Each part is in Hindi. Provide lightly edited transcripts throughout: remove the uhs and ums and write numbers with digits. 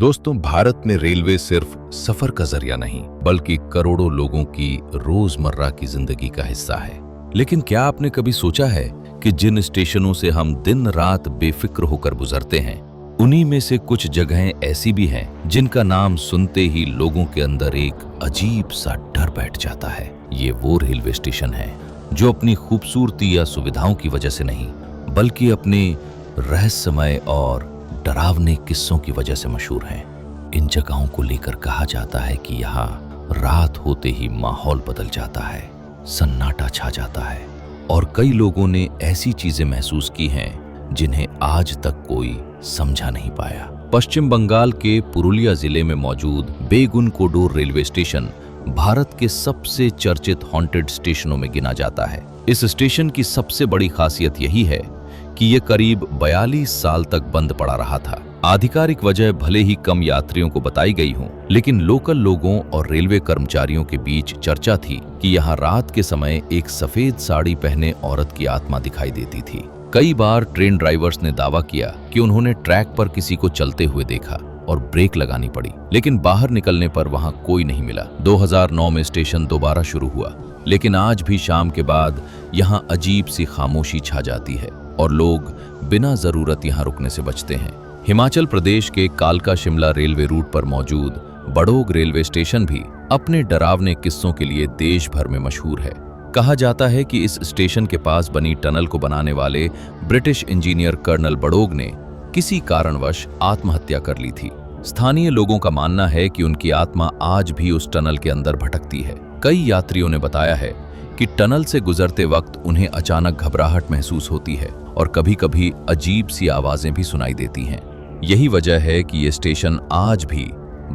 दोस्तों, भारत में रेलवे सिर्फ सफर का जरिया नहीं बल्कि करोड़ों लोगों की रोजमर्रा की जिंदगी का हिस्सा है। लेकिन क्या आपने कभी सोचा है कि जिन स्टेशनों से हम दिन रात बेफिक्र होकर गुजरते हैं, उन्हीं में से कुछ जगहें ऐसी भी हैं जिनका नाम सुनते ही लोगों के अंदर एक अजीब सा डर बैठ जाता है। ये वो रेलवे स्टेशन है जो अपनी खूबसूरती या सुविधाओं की वजह से नहीं बल्कि अपने रहस्यमय और डरावने किस्सों की वजह से मशहूर हैं। इन जगहों को लेकर कहा जाता है कि यहाँ रात होते ही माहौल बदल जाता है, सन्नाटा छा जाता है और कई लोगों ने ऐसी चीजें महसूस की हैं जिन्हें आज तक कोई समझा नहीं पाया। पश्चिम बंगाल के पुरुलिया जिले में मौजूद बेगुनकोडोर रेलवे स्टेशन भारत के सबसे चर्चित हॉन्टेड स्टेशनों में गिना जाता है। इस स्टेशन की सबसे बड़ी खासियत यही है कि ये करीब 42 साल तक बंद पड़ा रहा था। आधिकारिक वजह भले ही कम यात्रियों को बताई गई हो, लेकिन लोकल लोगों और रेलवे कर्मचारियों के बीच चर्चा थी कि यहाँ रात के समय एक सफेद साड़ी पहने औरत की आत्मा दिखाई देती थी। कई बार ट्रेन ड्राइवर्स ने दावा किया कि उन्होंने ट्रैक पर किसी को चलते हुए देखा और ब्रेक लगानी पड़ी, लेकिन बाहर निकलने पर वहां कोई नहीं मिला। 2009 में स्टेशन दोबारा शुरू हुआ, लेकिन आज भी शाम के बाद यहां अजीब सी खामोशी छा जाती है और लोग बिना जरूरत यहां रुकने से बचते हैं। हिमाचल प्रदेश के कालका शिमला रेलवे रूट पर मौजूद बड़ोग रेलवे स्टेशन भी अपने डरावने किस्सों के लिए देश भर में मशहूर है। कहा जाता है कि इस स्टेशन के पास बनी टनल को बनाने वाले ब्रिटिश इंजीनियर कर्नल बड़ोग ने किसी कारणवश आत्महत्या कर ली थी। स्थानीय लोगों का मानना है कि उनकी आत्मा आज भी उस टनल के अंदर भटकती है। कई यात्रियों ने बताया है कि टनल से गुजरते वक्त उन्हें अचानक घबराहट महसूस होती है और कभी-कभी अजीब सी आवाजें भी सुनाई देती हैं। यही वजह है कि ये स्टेशन आज भी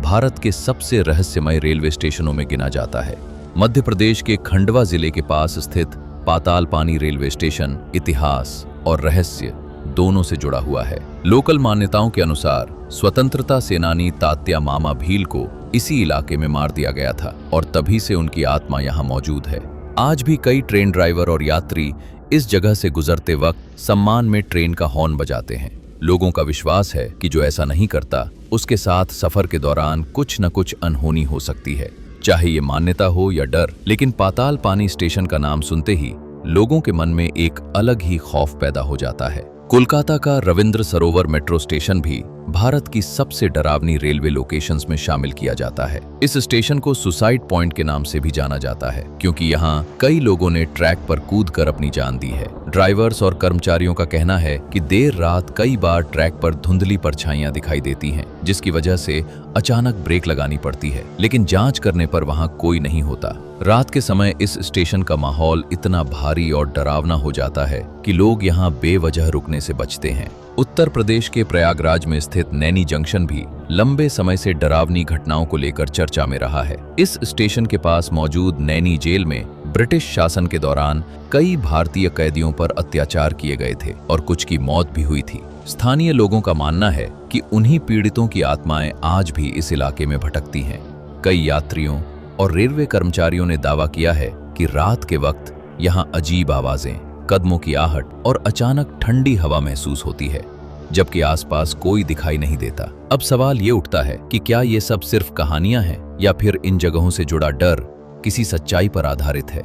भारत के सबसे रहस्यमय रेलवे स्टेशनों में गिना जाता है। मध्य प्रदेश के खंडवा जिले के पास स्थित पाताल पानी रेलवे स्टेशन इतिहास और रहस्य दोनों से जुड़ा हुआ है। लोकल मान्यताओं के अनुसार स्वतंत्रता सेनानी तात्या मामा भील को इसी इलाके में मार दिया गया था और तभी से उनकी आत्मा यहाँ मौजूद है। आज भी कई ट्रेन ड्राइवर और यात्री इस जगह से गुजरते वक्त सम्मान में ट्रेन का हॉर्न बजाते हैं। लोगों का विश्वास है कि जो ऐसा नहीं करता उसके साथ सफर के दौरान कुछ न कुछ अनहोनी हो सकती है, चाहे ये मान्यता हो या डर। लेकिन पाताल पानी स्टेशन का नाम सुनते ही लोगों के मन में एक अलग ही खौफ पैदा हो जाता है। कोलकाता का रविंद्र सरोवर मेट्रो स्टेशन भी भारत की सबसे डरावनी रेलवे लोकेशंस में शामिल किया जाता है। इस स्टेशन को सुसाइड पॉइंट के नाम से भी जाना जाता है क्योंकि यहाँ कई लोगों ने ट्रैक पर कूदकर अपनी जान दी है। ड्राइवर्स और कर्मचारियों का कहना है कि देर रात कई बार ट्रैक पर धुंधली परछाइयां दिखाई देती हैं, जिसकी वजह से अचानक ब्रेक लगानी पड़ती है, लेकिन जांच करने पर वहां कोई नहीं होता। रात के समय इस स्टेशन का माहौल इतना भारी और डरावना हो जाता है कि लोग यहाँ बेवजह रुकने से बचते हैं। उत्तर प्रदेश के प्रयागराज में स्थित नैनी जंक्शन भी लंबे समय से डरावनी घटनाओं को लेकर चर्चा में रहा है। इस स्टेशन के पास मौजूद नैनी जेल में ब्रिटिश शासन के दौरान कई भारतीय कैदियों पर अत्याचार किए गए थे और कुछ की मौत भी हुई थी। स्थानीय लोगों का मानना है कि उन्हीं पीड़ितों की आत्माएं आज भी इस इलाके में भटकती हैं। कई यात्रियों और रेलवे कर्मचारियों ने दावा किया है कि रात के वक्त यहाँ अजीब आवाजें, कदमों की आहट और अचानक ठंडी हवा महसूस होती है, जबकि आसपास कोई दिखाई नहीं देता। अब सवाल ये उठता है कि क्या ये सब सिर्फ कहानियां हैं या फिर इन जगहों से जुड़ा डर किसी सच्चाई पर आधारित है।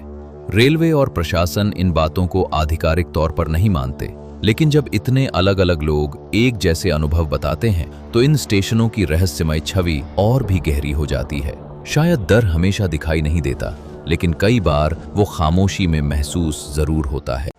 रेलवे और प्रशासन इन बातों को आधिकारिक तौर पर नहीं मानते, लेकिन जब इतने अलग अलग लोग एक जैसे अनुभव बताते हैं तो इन स्टेशनों की रहस्यमय छवि और भी गहरी हो जाती है। शायद डर हमेशा दिखाई नहीं देता, लेकिन कई बार वो खामोशी में महसूस जरूर होता है।